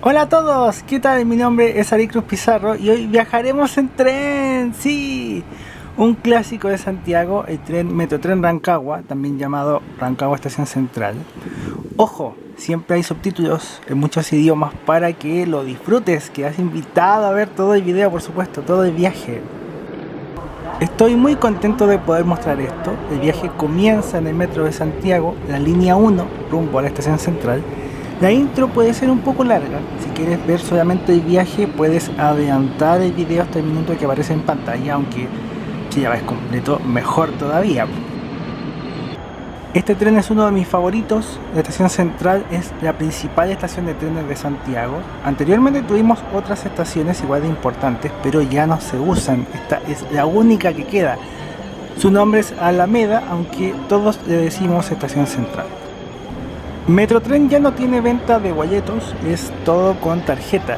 Hola a todos, ¿qué tal? Mi nombre es Ari Cruz Pizarro y hoy viajaremos en tren, sí, un clásico de Santiago, el tren Metrotren Rancagua, también llamado Rancagua Estación Central. Ojo, siempre hay subtítulos en muchos idiomas para que lo disfrutes, que has invitado a ver todo el video, por supuesto, todo el viaje. Estoy muy contento de poder mostrar esto. El viaje comienza en el metro de Santiago, la línea 1, rumbo a la estación central. La intro puede ser un poco larga. Si quieres ver solamente el viaje, puedes adelantar el video hasta el minuto que aparece en pantalla, aunque si ya ves completo, mejor todavía. Este tren es uno de mis favoritos. La estación central es la principal estación de trenes de Santiago. Anteriormente tuvimos otras estaciones igual de importantes, pero ya no se usan. Esta es la única que queda. Su nombre es Alameda, aunque todos le decimos estación central. Metrotren ya no tiene venta de boletos, es todo con tarjeta.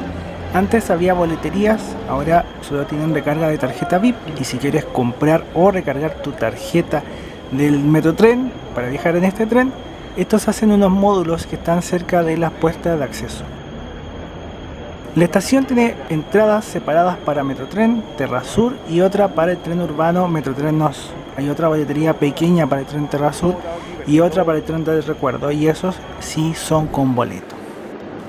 Antes había boleterías, ahora solo tienen recarga de tarjeta VIP, y si quieres comprar o recargar tu tarjeta del Metrotren para viajar en este tren, estos hacen unos módulos que están cerca de las puertas de acceso. La estación tiene entradas separadas para Metrotren, Terrasur y otra para el tren urbano Metrotren Nos. Hay otra boletería pequeña para el tren Terrasur y otra para el tren del recuerdo, y esos sí son con boleto.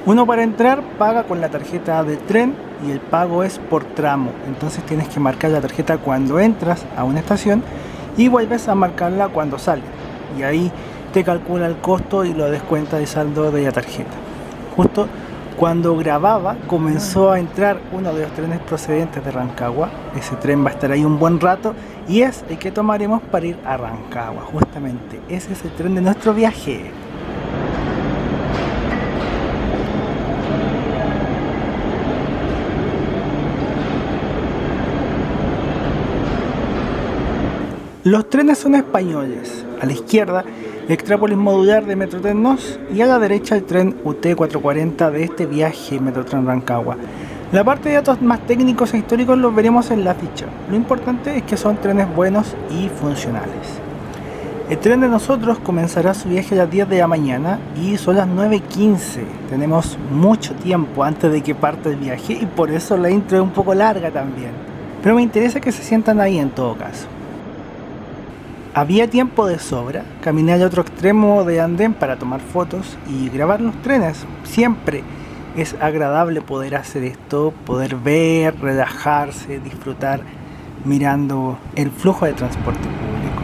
Uno para entrar paga con la tarjeta del tren y el pago es por tramo, entonces tienes que marcar la tarjeta cuando entras a una estación y vuelves a marcarla cuando sales, y ahí te calcula el costo y lo descuenta del saldo de la tarjeta. Justo cuando grababa comenzó a entrar uno de los trenes procedentes de Rancagua. Ese tren va a estar ahí un buen rato y es el que tomaremos para ir a Rancagua. Justamente ese es el tren de nuestro viaje. Los trenes son españoles. A la izquierda, el Extrápolis modular de Metrotren Nos, y a la derecha el tren UT440 de este viaje Metrotren Rancagua. La parte de datos más técnicos e históricos los veremos en la ficha. Lo importante es que son trenes buenos y funcionales. El tren de nosotros comenzará su viaje a las 10 de la mañana y son las 9:15. Tenemos mucho tiempo antes de que parte el viaje y por eso la intro es un poco larga también. Pero me interesa que se sientan ahí en todo caso. Había tiempo de sobra, caminé al otro extremo de andén para tomar fotos y grabar los trenes. Siempre es agradable poder hacer esto, poder ver, relajarse, disfrutar mirando el flujo de transporte público.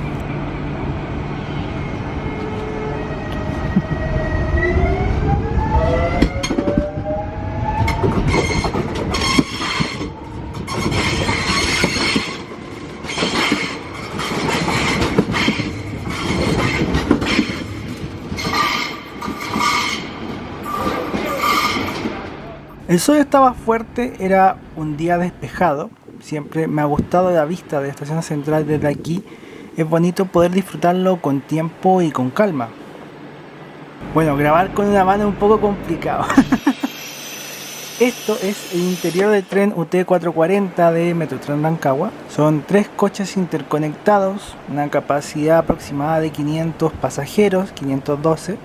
El sol estaba fuerte, era un día despejado. Siempre me ha gustado la vista de la estación central desde aquí. Es bonito poder disfrutarlo con tiempo y con calma. Bueno, grabar con una mano es un poco complicado. Esto es el interior del tren UT440 de Metrotren Rancagua. Son 3 coches interconectados, una capacidad aproximada de 500 pasajeros, 512.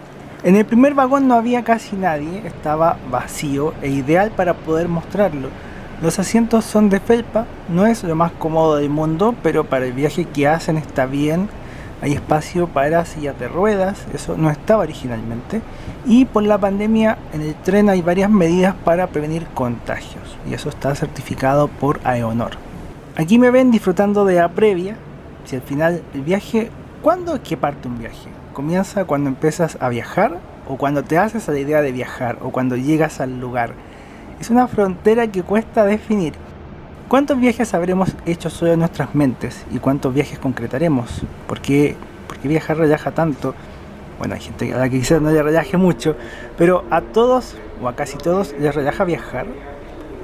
En el primer vagón no había casi nadie, estaba vacío e ideal para poder mostrarlo. Los asientos son de felpa, no es lo más cómodo del mundo, pero para el viaje que hacen está bien. Hay espacio para sillas de ruedas, eso no estaba originalmente. Y por la pandemia en el tren hay varias medidas para prevenir contagios, y eso está certificado por AEONOR. Aquí me ven disfrutando de la previa. Si al final el viaje, ¿cuándo es que parte un viaje? ¿Comienza cuando empiezas a viajar o cuando te haces a la idea de viajar o cuando llegas al lugar? Es una frontera que cuesta definir. ¿Cuántos viajes habremos hecho solo en nuestras mentes y cuántos viajes concretaremos? ¿Por qué viajar relaja tanto? Bueno, hay gente a la que quizás no le relaje mucho, pero a todos o a casi todos les relaja viajar.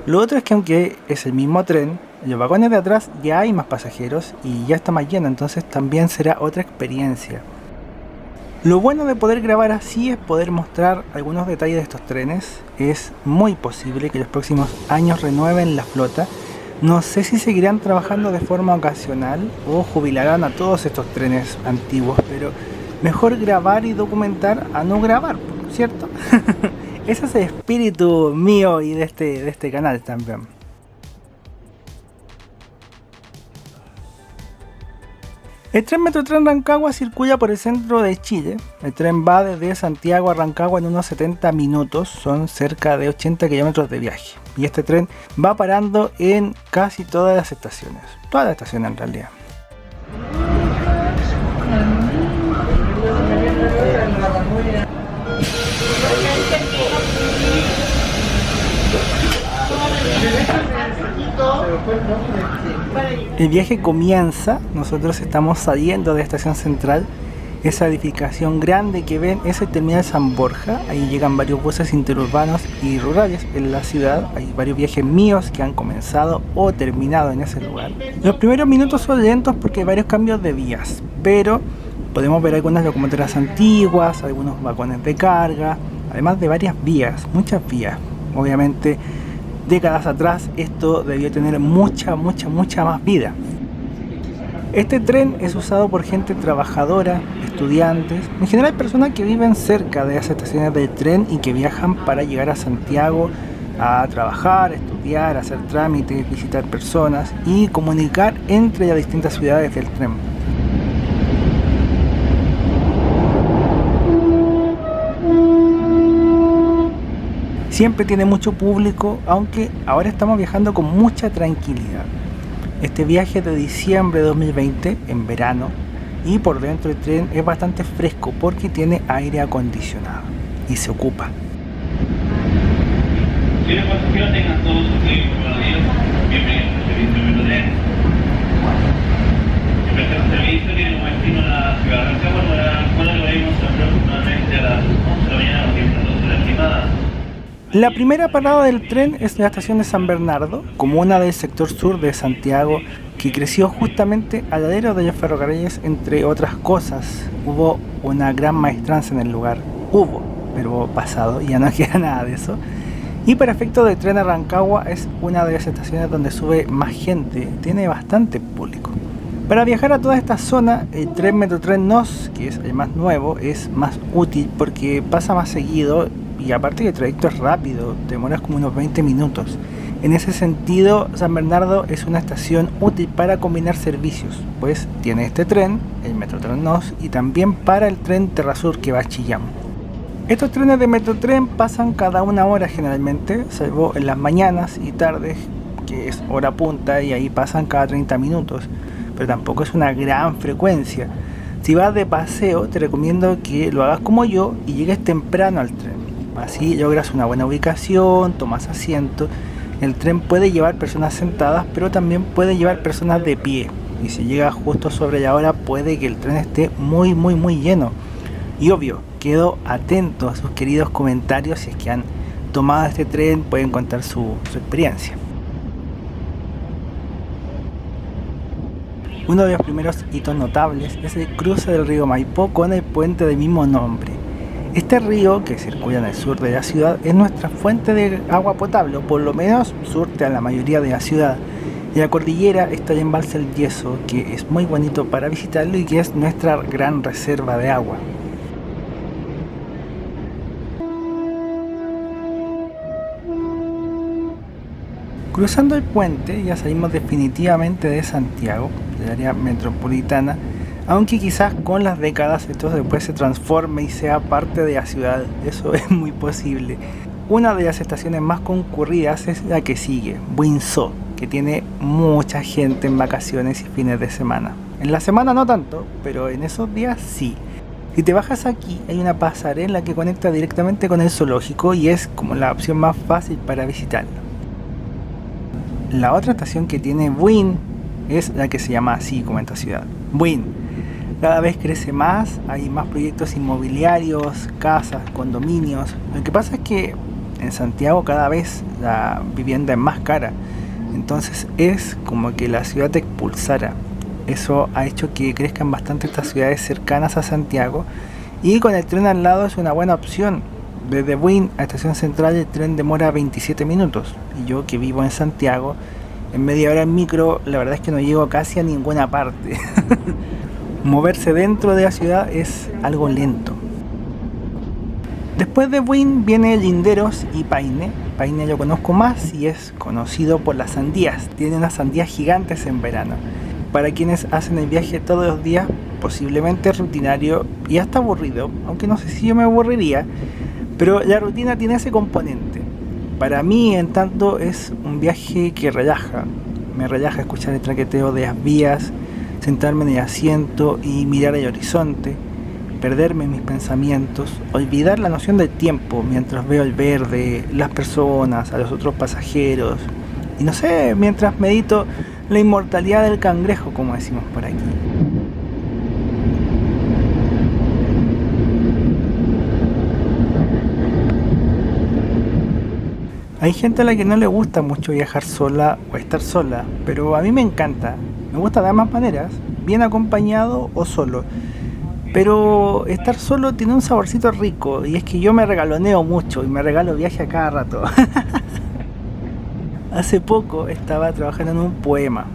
Lo otro es que aunque es el mismo tren, en los vagones de atrás ya hay más pasajeros y ya está más lleno, entonces también será otra experiencia. Lo bueno de poder grabar así es poder mostrar algunos detalles de estos trenes. Es muy posible que los próximos años renueven la flota. No sé si seguirán trabajando de forma ocasional o jubilarán a todos estos trenes antiguos, pero mejor grabar y documentar a no grabar, ¿cierto? Ese es el espíritu mío y de este canal también. El tren Metrotren Rancagua circula por el centro de Chile. El tren va desde Santiago a Rancagua en unos 70 minutos, son cerca de 80 kilómetros de viaje. Y este tren va parando en casi todas las estaciones, en realidad. El viaje comienza, nosotros estamos saliendo de la estación central. Esa edificación grande que ven es el terminal San Borja. Ahí llegan varios buses interurbanos y rurales en la ciudad. Hay varios viajes míos que han comenzado o terminado en ese lugar. Los primeros minutos son lentos porque hay varios cambios de vías, pero podemos ver algunas locomotoras antiguas, algunos vagones de carga, además de varias vías, muchas vías. Obviamente décadas atrás esto debió tener mucha más vida. Este tren es usado por gente trabajadora, estudiantes, en general personas que viven cerca de las estaciones del tren y que viajan para llegar a Santiago a trabajar, estudiar, hacer trámites, visitar personas y comunicar entre las distintas ciudades del tren. Siempre tiene mucho público, aunque ahora estamos viajando con mucha tranquilidad. Este viaje es de diciembre de 2020, en verano, y por dentro el tren es bastante fresco porque tiene aire acondicionado y se ocupa. Si los pasajeros tengan todos sus equipos perdidos, bienvenidos al servicio Metrotren. El presente servicio tiene como destino la ciudad de Rancagua, para la cual lo haremos aproximadamente a las 11 de la mañana, tiempo de la estimada. La primera parada del tren es la estación de San Bernardo, comuna del sector sur de Santiago, que creció justamente al ladero de los ferrocarriles, entre otras cosas. Hubo una gran maestranza en el lugar. Pero pasado, ya no queda nada de eso. Y para efecto del tren a Rancagua es una de las estaciones donde sube más gente, tiene bastante público. Para viajar a toda esta zona, el tren Metrotren NOS, que es el más nuevo, es más útil porque pasa más seguido. Y aparte que el trayecto es rápido, te demoras como unos 20 minutos. En ese sentido, San Bernardo es una estación útil para combinar servicios, pues tiene este tren, el Metrotren NOS, y también para el tren Terrasur que va a Chillán. Estos trenes de Metrotren pasan cada una hora generalmente, salvo en las mañanas y tardes, que es hora punta, y ahí pasan cada 30 minutos, pero tampoco es una gran frecuencia. Si vas de paseo, te recomiendo que lo hagas como yo y llegues temprano al tren. Así logras una buena ubicación, tomas asiento. El tren puede llevar personas sentadas, pero también puede llevar personas de pie. Y si llegas justo sobre la hora, puede que el tren esté muy lleno. Y obvio, quedo atento a sus queridos comentarios. Si es que han tomado este tren, pueden contar su experiencia. Uno de los primeros hitos notables es el cruce del río Maipó con el puente del mismo nombre. Este río, que circula en el sur de la ciudad, es nuestra fuente de agua potable, o por lo menos surte a la mayoría de la ciudad. Y la cordillera está el embalse El Yeso, que es muy bonito para visitarlo y que es nuestra gran reserva de agua. Cruzando el puente ya salimos definitivamente de Santiago, del área metropolitana, aunque quizás con las décadas esto después se transforme y sea parte de la ciudad, eso es muy posible. Una de las estaciones más concurridas es la que sigue, Buinzó, que tiene mucha gente en vacaciones y fines de semana. En la semana no tanto, pero en esos días sí. Si te bajas aquí hay una pasarela que conecta directamente con el zoológico y es como la opción más fácil para visitarlo. La otra estación que tiene Buin es la que se llama así como en esta ciudad, Buin. Cada vez crece más, hay más proyectos inmobiliarios, casas, condominios. Lo que pasa es que en Santiago cada vez la vivienda es más cara. Entonces es como que la ciudad te expulsara. Eso ha hecho que crezcan bastante estas ciudades cercanas a Santiago. Y con el tren al lado es una buena opción. Desde Buin a Estación Central el tren demora 27 minutos. Y yo que vivo en Santiago, en media hora en micro, la verdad es que no llego casi a ninguna parte. Moverse dentro de la ciudad es algo lento. Después de Buin viene Linderos y Paine. Paine lo conozco más y es conocido por las sandías. Tiene unas sandías gigantes en verano. Para quienes hacen el viaje todos los días, posiblemente rutinario y hasta aburrido, aunque no sé si yo me aburriría, pero la rutina tiene ese componente. Para mí, en tanto, es un viaje que relaja. Me relaja escuchar el traqueteo de las vías, sentarme en el asiento y mirar el horizonte, perderme en mis pensamientos, olvidar la noción del tiempo mientras veo el verde, las personas, a los otros pasajeros y no sé, mientras medito la inmortalidad del cangrejo, como decimos por aquí. Hay gente a la que no le gusta mucho viajar sola o estar sola, pero a mí me encanta. Me gusta de ambas maneras, bien acompañado o solo. Pero estar solo tiene un saborcito rico y es que yo me regaloneo mucho y me regalo viaje a cada rato. Hace poco estaba trabajando en un poema.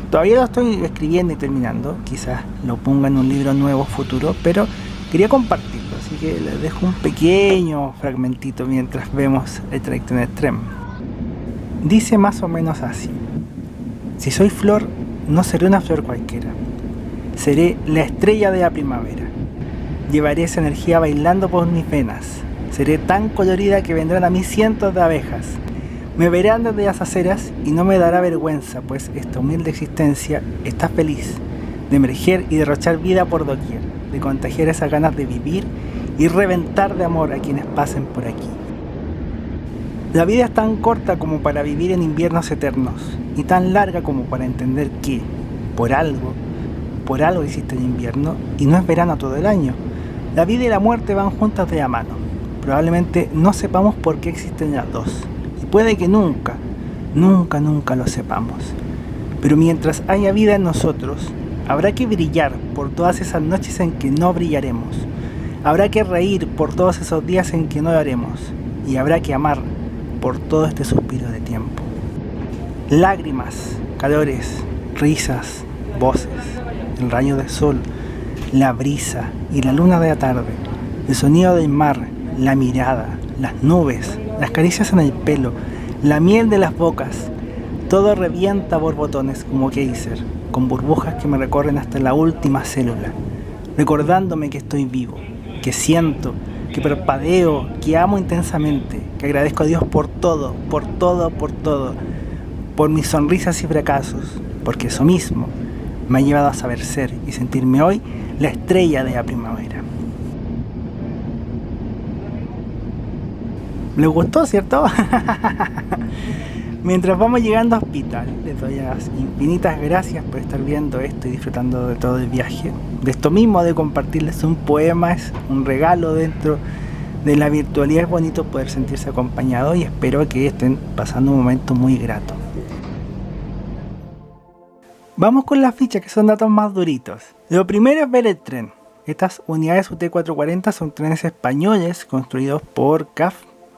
Todavía lo estoy escribiendo y terminando, quizás lo ponga en un libro nuevo futuro, pero quería compartirlo, así que les dejo un pequeño fragmentito mientras vemos el trayecto en el tren. Dice más o menos así: si soy flor, no seré una flor cualquiera. Seré la estrella de la primavera. Llevaré esa energía bailando por mis venas. Seré tan colorida que vendrán a mí cientos de abejas. Me verán desde las aceras y no me dará vergüenza, pues esta humilde existencia está feliz de emerger y derrochar vida por doquier, de contagiar esas ganas de vivir y reventar de amor a quienes pasen por aquí. La vida es tan corta como para vivir en inviernos eternos y tan larga como para entender que, por algo existe el invierno y no es verano todo el año. La vida y la muerte van juntas de la mano. Probablemente no sepamos por qué existen las dos. Y puede que nunca lo sepamos. Pero mientras haya vida en nosotros, habrá que brillar por todas esas noches en que no brillaremos. Habrá que reír por todos esos días en que no lo haremos. Y habrá que amar por todo este suspiro de tiempo. Lágrimas, calores, risas, voces, el rayo del sol, la brisa y la luna de la tarde, el sonido del mar, la mirada, las nubes, las caricias en el pelo, la miel de las bocas, todo revienta a borbotones como geyser, con burbujas que me recorren hasta la última célula, recordándome que estoy vivo, que siento, que parpadeo, que amo intensamente, que agradezco a Dios por todo, por mis sonrisas y fracasos, porque eso mismo me ha llevado a saber ser y sentirme hoy la estrella de la primavera. ¿Les gustó, cierto? Mientras vamos llegando a hospital, les doy las infinitas gracias por estar viendo esto y disfrutando de todo el viaje. De esto mismo, de compartirles un poema, es un regalo dentro de la virtualidad. Es bonito poder sentirse acompañado y espero que estén pasando un momento muy grato. Vamos con las fichas, que son datos más duritos. Lo primero es ver el tren. Estas unidades UT440 son trenes españoles construidos por CAF,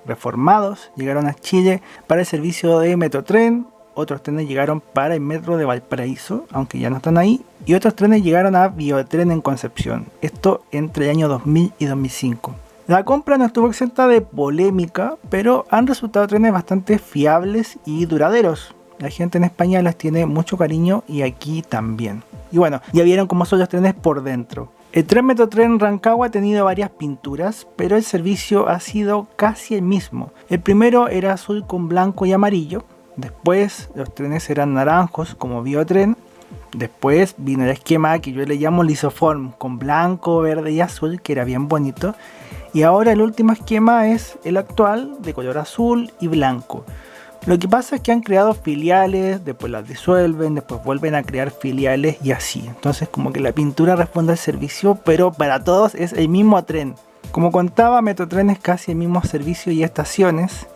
reformados, llegaron a Chile para el servicio de Metrotren. Otros trenes llegaron para el metro de Valparaíso, aunque ya no están ahí, y otros trenes llegaron a Biotren en Concepción, esto entre el año 2000 y 2005. La compra no estuvo exenta de polémica, pero han resultado trenes bastante fiables y duraderos. La gente en España les tiene mucho cariño y aquí también. Y bueno, ya vieron cómo son los trenes por dentro. El tren Metrotren Rancagua ha tenido varias pinturas, pero el servicio ha sido casi el mismo. El primero era azul con blanco y amarillo. Después los trenes eran naranjos como Biotren. Después vino el esquema que yo le llamo lisoform, con blanco, verde y azul, que era bien bonito. Y ahora el último esquema es el actual, de color azul y blanco. Lo que pasa es que han creado filiales, después las disuelven, después vuelven a crear filiales y así. Entonces como que la pintura responde al servicio, pero para todos es el mismo tren. Como contaba, Metrotren es casi el mismo servicio y estaciones.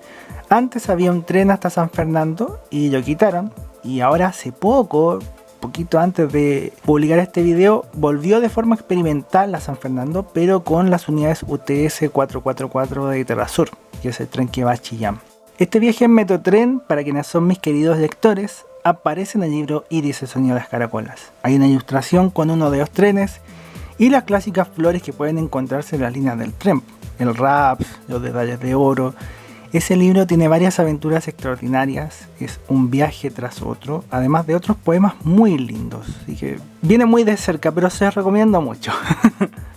Antes había un tren hasta San Fernando y lo quitaron. Y ahora hace poquito antes de publicar este video, volvió de forma experimental a San Fernando, pero con las unidades UTS 444 de Terrasur, que es el tren que va a Chillán. Este viaje en Metrotren, para quienes son mis queridos lectores, aparece en el libro Iris, el sonido de las caracolas. Hay una ilustración con uno de los trenes y las clásicas flores que pueden encontrarse en las líneas del tren. el Raps, los detalles de oro. Ese libro tiene varias aventuras extraordinarias, es un viaje tras otro, además de otros poemas muy lindos, así que viene muy de cerca, pero se los recomiendo mucho.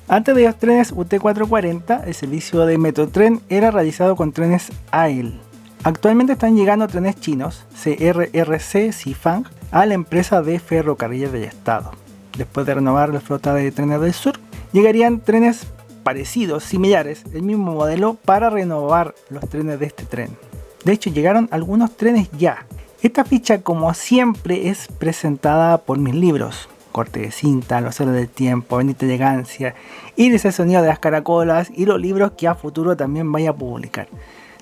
Antes de los trenes UT440, el servicio de Metrotren era realizado con trenes AEL. Actualmente están llegando trenes chinos, CRRC Sifang, a la empresa de ferrocarriles del Estado. Después de renovar la flota de trenes del sur, llegarían trenes parecidos, similares, el mismo modelo para renovar los trenes de este tren. De hecho, llegaron algunos trenes ya. Esta ficha, como siempre, es presentada por mis libros. Corte de cinta, Los héroes del tiempo, Bendita elegancia, Iris el sonido de las caracolas y los libros que a futuro también vaya a publicar.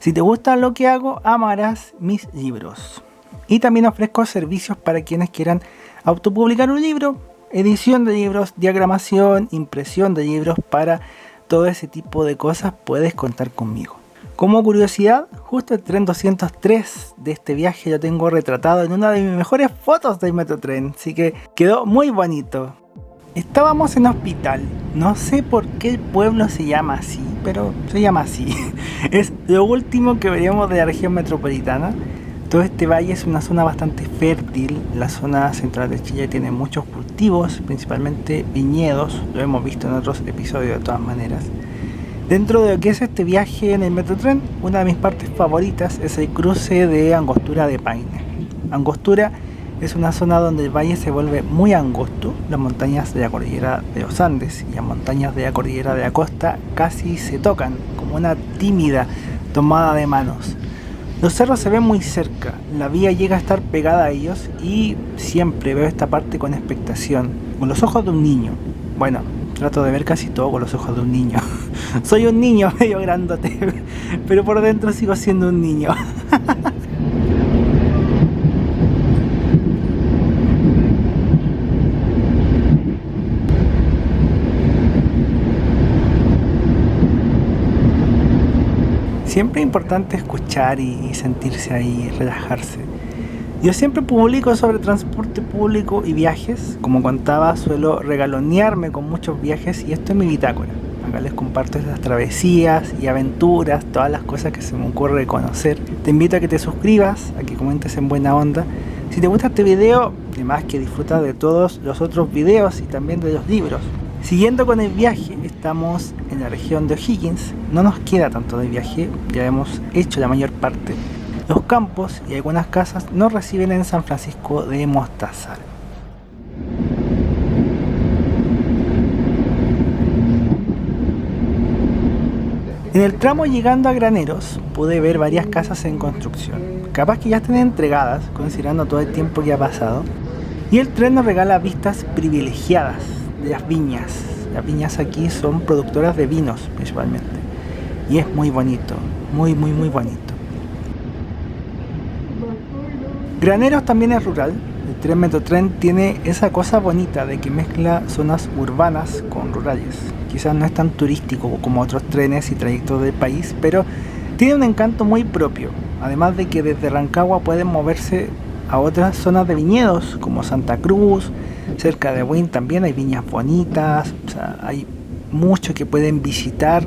Si te gusta lo que hago, amarás mis libros. Y también ofrezco servicios para quienes quieran autopublicar un libro, edición de libros, diagramación, impresión de libros. Para todo ese tipo de cosas puedes contar conmigo. Como curiosidad, justo el tren 203 de este viaje lo tengo retratado en una de mis mejores fotos del Metrotren, así que quedó muy bonito. Estábamos en Hospital, no sé por qué el pueblo se llama así, pero se llama así. Es lo último que veremos de la región metropolitana. Todo este valle es una zona bastante fértil. La zona central de Chile tiene muchos cultivos, principalmente viñedos, lo hemos visto en otros episodios de todas maneras. Dentro de lo que es este viaje en el Metrotren, una de mis partes favoritas es el cruce de Angostura de Paine. Angostura es una zona donde el valle se vuelve muy angosto, las montañas de la cordillera de los Andes y las montañas de la cordillera de la costa casi se tocan, como una tímida tomada de manos. Los cerros se ven muy cerca, la vía llega a estar pegada a ellos y siempre veo esta parte con expectación, con los ojos de un niño. Bueno, trato de ver casi todo con los ojos de un niño. Soy un niño medio grandote, pero por dentro sigo siendo un niño. Siempre es importante escuchar y sentirse ahí, relajarse. Yo siempre publico sobre transporte público y viajes. Como contaba, suelo regalonearme con muchos viajes y esto es mi bitácora. Acá les comparto esas travesías y aventuras, todas las cosas que se me ocurre conocer. Te invito a que te suscribas, a que comentes en buena onda. Si te gusta este video, además que disfrutas de todos los otros videos y también de los libros. Siguiendo con el viaje, estamos en la región de O'Higgins, no nos queda tanto de viaje, ya hemos hecho la mayor parte. Los campos y algunas casas nos reciben en San Francisco de Mostazal. En el tramo llegando a Graneros pude ver varias casas en construcción, capaz que ya estén entregadas considerando todo el tiempo que ha pasado, y el tren nos regala vistas privilegiadas de las viñas. Las viñas aquí son productoras de vinos principalmente y es muy bonito, muy bonito. Graneros también es rural. El tren Metrotren tiene esa cosa bonita de que mezcla zonas urbanas con rurales. Quizás no es tan turístico como otros trenes y trayectos del país, pero tiene un encanto muy propio, además de que desde Rancagua pueden moverse a otras zonas de viñedos como Santa Cruz. Cerca de Buin también hay viñas bonitas, o sea, hay mucho que pueden visitar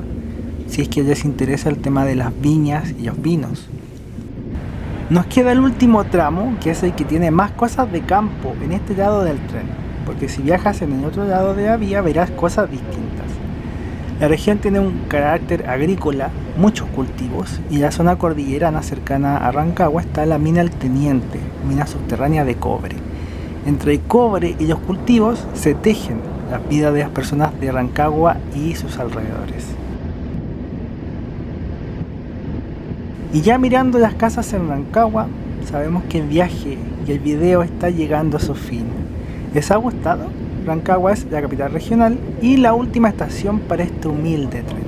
si es que les interesa el tema de las viñas y los vinos. Nos queda el último tramo, que es el que tiene más cosas de campo en este lado del tren, porque si viajas en el otro lado de la vía verás cosas distintas. La región tiene un carácter agrícola, muchos cultivos, y la zona cordillerana cercana a Rancagua está la mina El Teniente, mina subterránea de cobre. Entre el cobre y los cultivos se tejen las vidas de las personas de Rancagua y sus alrededores. Y ya mirando las casas en Rancagua, sabemos que el viaje y el video está llegando a su fin. ¿Les ha gustado? Rancagua es la capital regional y la última estación para este humilde tren.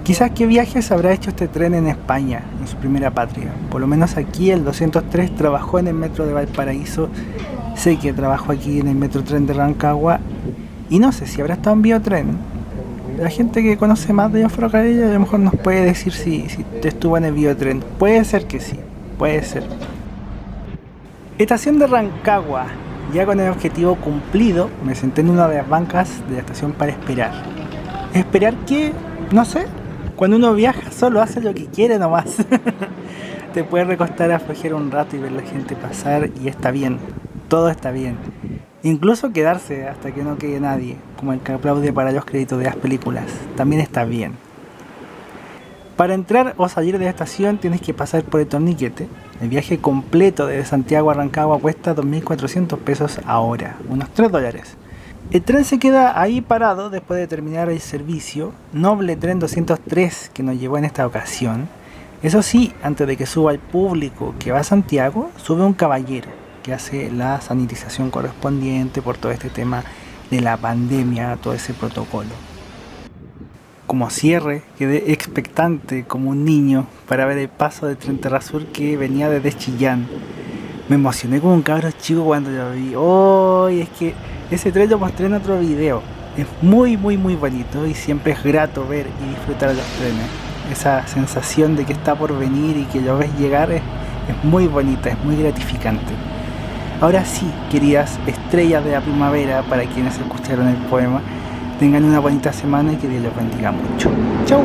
Quizás qué viajes habrá hecho este tren en España, en su primera patria. Por lo menos aquí el 203 trabajó en el metro de Valparaíso. Sé que trabajó aquí en el Metrotren de Rancagua y no sé si habrá estado en Biotren. La gente que conoce más de los ferrocarriles a lo mejor nos puede decir si estuvo en el Biotren. Puede ser que sí, puede ser. Estación de Rancagua. Ya con el objetivo cumplido, me senté en una de las bancas de la estación para esperar. ¿Esperar qué? No sé. Cuando uno viaja solo hace lo que quiere nomás. Te puedes recostar a flojear un rato y ver la gente pasar y está bien, todo está bien. Incluso quedarse hasta que no quede nadie, como el que aplaude para los créditos de las películas, también está bien. Para entrar o salir de la estación tienes que pasar por el torniquete. El viaje completo desde Santiago a Rancagua cuesta 2.400 pesos ahora, unos $3. El tren se queda ahí parado después de terminar el servicio, Noble Tren 203 que nos llevó en esta ocasión. Eso sí, antes de que suba el público que va a Santiago, sube un caballero que hace la sanitización correspondiente por todo este tema de la pandemia, todo ese protocolo. Como cierre, quedé expectante como un niño para ver el paso del tren Terra Sur que venía desde Chillán. Me emocioné como un cabro chico cuando lo vi. ¡Oh! Es que ese tren lo mostré en otro video. Es muy bonito y siempre es grato ver y disfrutar de los trenes. Esa sensación de que está por venir y que lo ves llegar es muy bonita, es muy gratificante. Ahora sí, queridas estrellas de la primavera, para quienes escucharon el poema, tengan una bonita semana y que Dios los bendiga mucho. Chau.